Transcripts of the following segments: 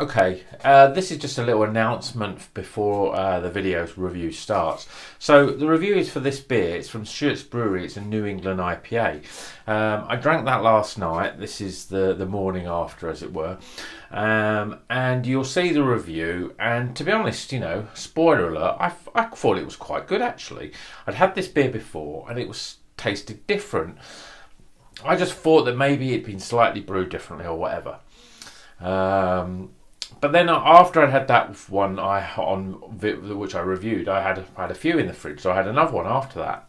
Okay, this is just a little announcement before the video's review starts. So the review is for this beer. It's from Stewart Brewing. It's a New England IPA. I drank that last night. This is the morning after, as it were. And you'll see the review. And to be honest, spoiler alert, I thought it was quite good actually. I'd had this beer before and it was tasted different. I just thought that maybe it'd been slightly brewed differently or whatever. But then after I'd had that one which I reviewed, I had a few in the fridge, so I had another one after that,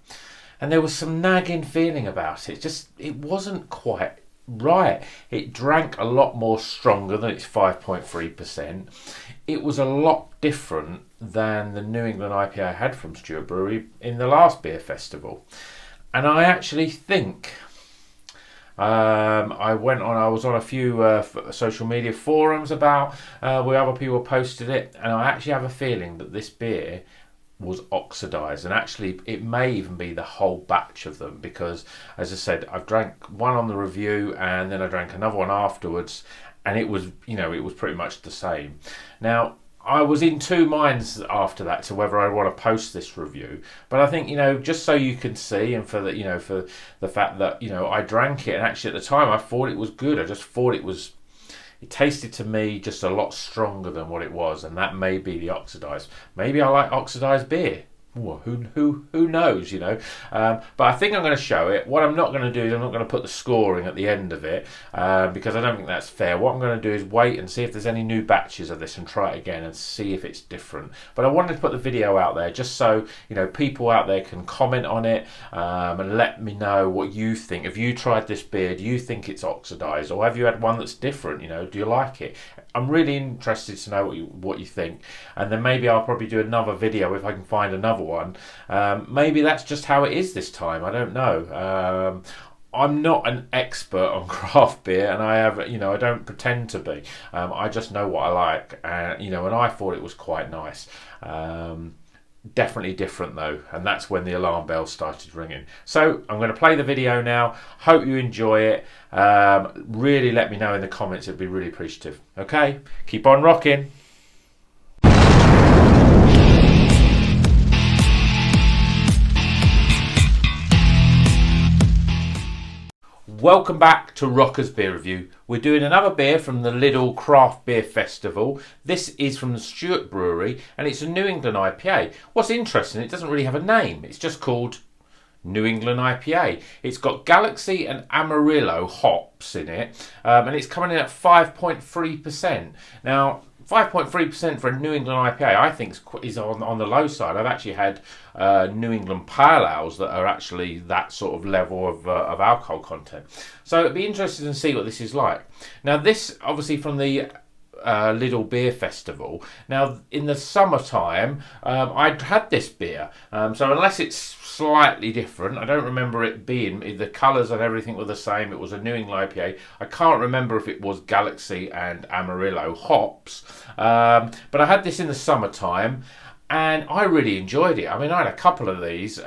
and there was some nagging feeling about it. It wasn't quite right. It drank a lot more stronger than its 5.3%. It was a lot different than the New England IPA I had from Stewart Brewery in the last beer festival, and I actually think. I was on a few social media forums about where other people posted it, and I actually have a feeling that this beer was oxidised, and actually it may even be the whole batch of them, because as I said, I've drank one on the review and then I drank another one afterwards, and it was pretty much the same. Now, I was in two minds after that to whether I want to post this review, but I think just so you can see, and for the fact that I drank it, and actually at the time I thought it was good. I just thought it tasted to me just a lot stronger than what it was, and that may be the oxidized. Maybe I like oxidized beer. Ooh, who knows, but I think I'm going to show it. What I'm not going to do is I'm not going to put the scoring at the end of it, because I don't think that's fair. What I'm going to do is wait and see if there's any new batches of this and try it again and see if it's different. But I wanted to put the video out there just so people out there can comment on it, and let me know what you think. Have you tried this beer? Do you think it's oxidized, or have you had one that's different? Do you like it? I'm really interested to know what you think, and then maybe I'll probably do another video if I can find another one. Maybe that's just how it is this time. I don't know. I'm not an expert on craft beer, and I don't pretend to be. I just know what I like, and I thought it was quite nice. Definitely different though, and that's when the alarm bell started ringing. So I'm going to play the video now. Hope you enjoy it. Really let me know in the comments. It'd be really appreciative. Okay, keep on rocking. Welcome back to Rocker's Beer Review. We're doing another beer from the Lidl Craft Beer Festival. This is from the Stewart Brewery, and it's a New England IPA. What's interesting, it doesn't really have a name. It's just called New England IPA. It's got Galaxy and Amarillo hops in it, and it's coming in at 5.3%. Now, 5.3% for a New England IPA, I think, is on the low side. I've actually had New England Pale Ales that are actually that sort of level of alcohol content. So it'd be interesting to see what this is like. Now, this obviously from the Lidl Beer Festival. Now, in the summertime, I'd had this beer. So unless it's slightly different, I don't remember it being, the colours and everything were the same. It was a New England IPA. I can't remember if it was Galaxy and Amarillo hops. But I had this in the summertime, and I really enjoyed it. I mean, I had a couple of these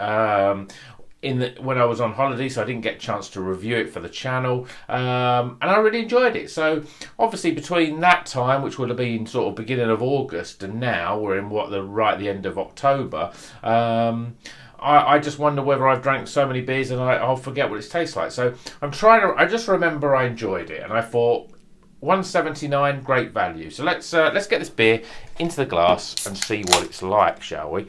when I was on holiday, so I didn't get a chance to review it for the channel, and I really enjoyed it. So obviously between that time, which would have been sort of beginning of August, and now we're in right at the end of October, I just wonder whether I've drank so many beers and I'll forget what it tastes like. So I just remember I enjoyed it, and I thought $1.79, great value. So let's get this beer into the glass and see what it's like, shall we?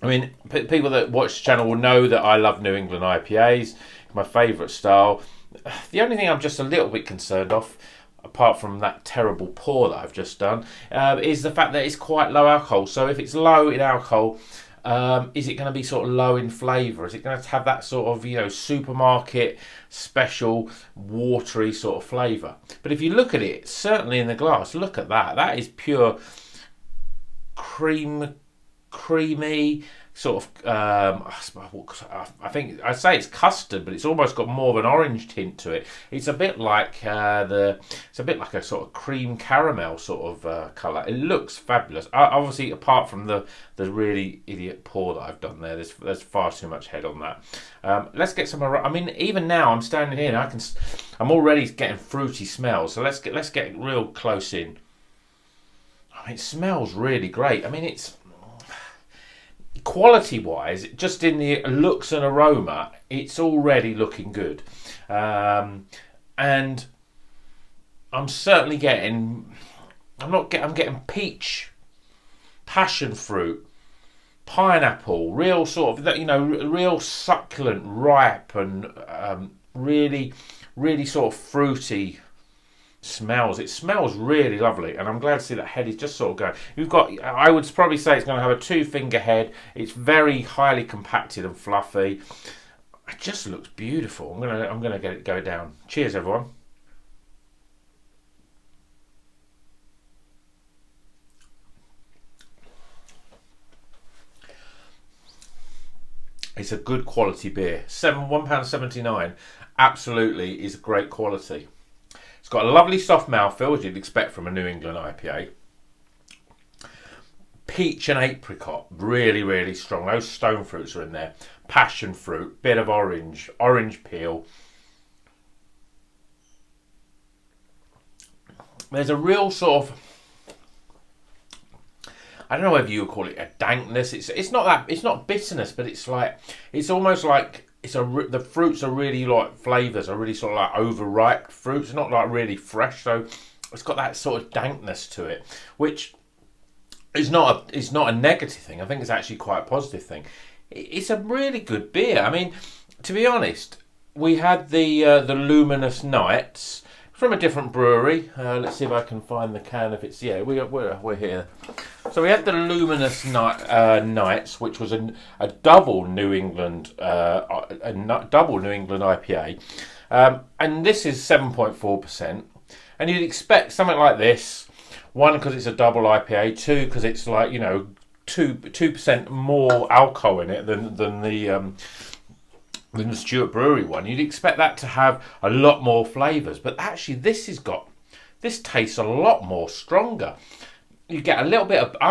I mean, people that watch the channel will know that I love New England IPAs. It's my favourite style. The only thing I'm just a little bit concerned of, apart from that terrible pour that I've just done, is the fact that it's quite low alcohol. So if it's low in alcohol, is it going to be sort of low in flavour? Is it going to have that sort of, supermarket special watery sort of flavour? But if you look at it, certainly in the glass, look at that. That is pure creamy, sort of I think I say it's custard, but it's almost got more of an orange tint to it. It's a bit like it's a bit like a sort of cream caramel sort of colour. It looks fabulous. Obviously, apart from the really idiot pour that I've done there, there's far too much head on that. Let's get some. I mean, even now I'm standing here and I'm already getting fruity smells. So let's get real close in. I mean, it smells really great. I mean, it's quality wise, just in the looks and aroma, it's already looking good. And I'm certainly getting I'm getting peach, passion fruit, pineapple, real sort of, real succulent, ripe, and really sort of fruity smells. It smells really lovely, and I'm glad to see that head is just sort of going. You've got, I would probably say it's going to have a 2-finger head. It's very highly compacted and fluffy. It just looks beautiful. I'm gonna get it go down. Cheers, everyone. It's a good quality beer. £1.79 absolutely is great quality. It's got a lovely soft mouthfeel, as you'd expect from a New England IPA. Peach and apricot, really, really strong. Those stone fruits are in there. Passion fruit, bit of orange peel. There's a real sort of, I don't know whether you would call it a dankness. It's not bitterness, but it's almost like the fruits are really like flavours are really sort of like overripe fruits, not like really fresh. So it's got that sort of dankness to it, which is not a negative thing. I think it's actually quite a positive thing. It's a really good beer. I mean, to be honest, we had the Luminous Nights from a different brewery. Let's see if I can find the can. If it's we're here. So we had the Luminous Nights, which was a double New England IPA, and this is 7.4%. And you'd expect something like this. One, because it's a double IPA. Two, because it's like 2% more alcohol in it than the Stewart Brewery one. You'd expect that to have a lot more flavours, but actually this tastes a lot more stronger. You get I'm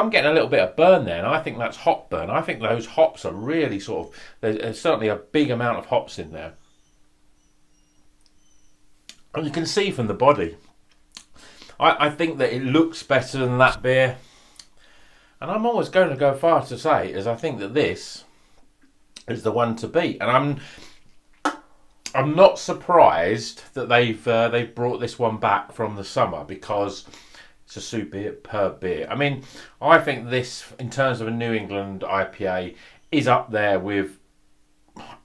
getting a little bit of burn there, and I think that's hop burn. I think those hops are really sort of, there's certainly a big amount of hops in there. And you can see from the body, I think that it looks better than that beer. And I'm always going to go far to say, as I think that this is the one to beat. And I'm not surprised that they've brought this one back from the summer, because it's a superb beer. I mean, I think this, in terms of a New England IPA, is up there with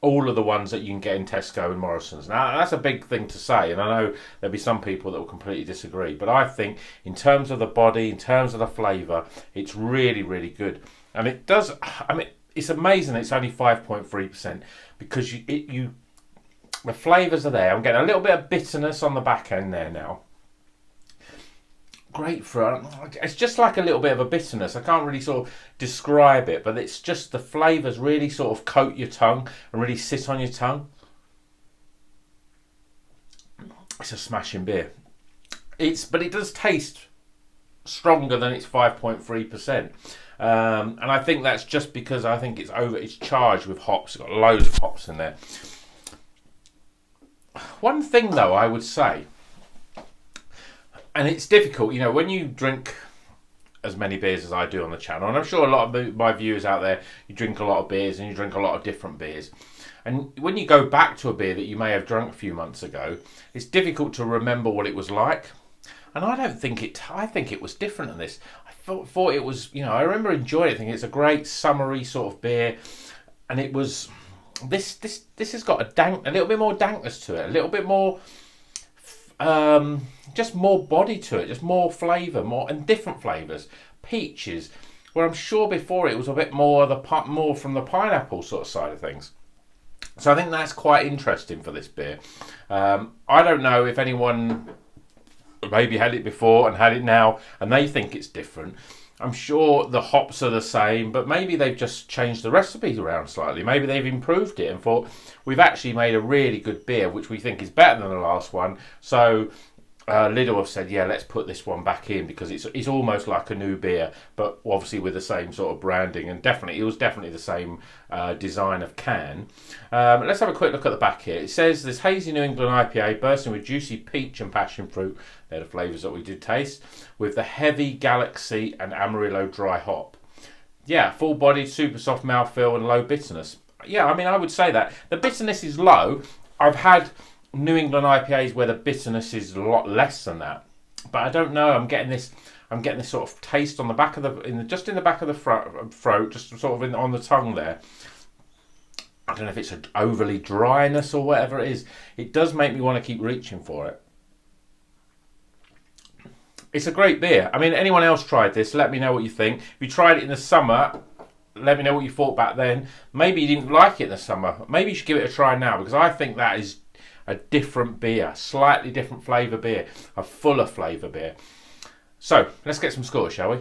all of the ones that you can get in Tesco and Morrison's. Now, that's a big thing to say, and I know there'll be some people that will completely disagree, but I think in terms of the body, in terms of the flavour, it's really, really good. And it does, I mean, it's amazing it's only 5.3%, because the flavours are there. I'm getting a little bit of bitterness on the back end there now. Grapefruit, it's just like a little bit of a bitterness. I can't really sort of describe it, but it's just the flavours really sort of coat your tongue and really sit on your tongue. It's a smashing beer. But it does taste stronger than its 5.3%. And I think that's just because I think it's charged with hops. It's got loads of hops in there. One thing though, I would say, and it's difficult, when you drink as many beers as I do on the channel, and I'm sure a lot of my viewers out there, you drink a lot of beers and you drink a lot of different beers. And when you go back to a beer that you may have drunk a few months ago, it's difficult to remember what it was like. And I think it was different than this. I thought it was, I remember enjoying it, thinking it's a great summery sort of beer. And it was, this has got a little bit more dankness to it, a little bit more, just more body to it, just more flavour, and different flavours. Peaches, where I'm sure before it was a bit more from the pineapple sort of side of things. So I think that's quite interesting for this beer. I don't know if anyone maybe had it before and had it now and they think it's different. I'm sure the hops are the same, but maybe they've just changed the recipes around slightly. Maybe they've improved it and thought, we've actually made a really good beer, which we think is better than the last one. So Lidl have said, yeah, let's put this one back in because it's almost like a new beer, but obviously with the same sort of branding, and it was definitely the same design of can. Let's have a quick look at the back here. It says this hazy New England IPA bursting with juicy peach and passion fruit. They're the flavours that we did taste, with the heavy Galaxy and Amarillo dry hop. Yeah, full-bodied, super soft mouthfeel and low bitterness. Yeah, I mean, I would say that. The bitterness is low. I've had New England IPAs where the bitterness is a lot less than that, but I don't know. I'm getting this sort of taste on the back of just in the back of the throat, just sort of on the tongue there. I don't know if it's an overly dryness or whatever it is. It does make me want to keep reaching for it. It's a great beer. I mean, anyone else tried this? Let me know what you think. If you tried it in the summer, let me know what you thought back then. Maybe you didn't like it in the summer. Maybe you should give it a try now, because I think that is a different beer, slightly different flavour beer, a fuller flavour beer. So let's get some scores, shall we?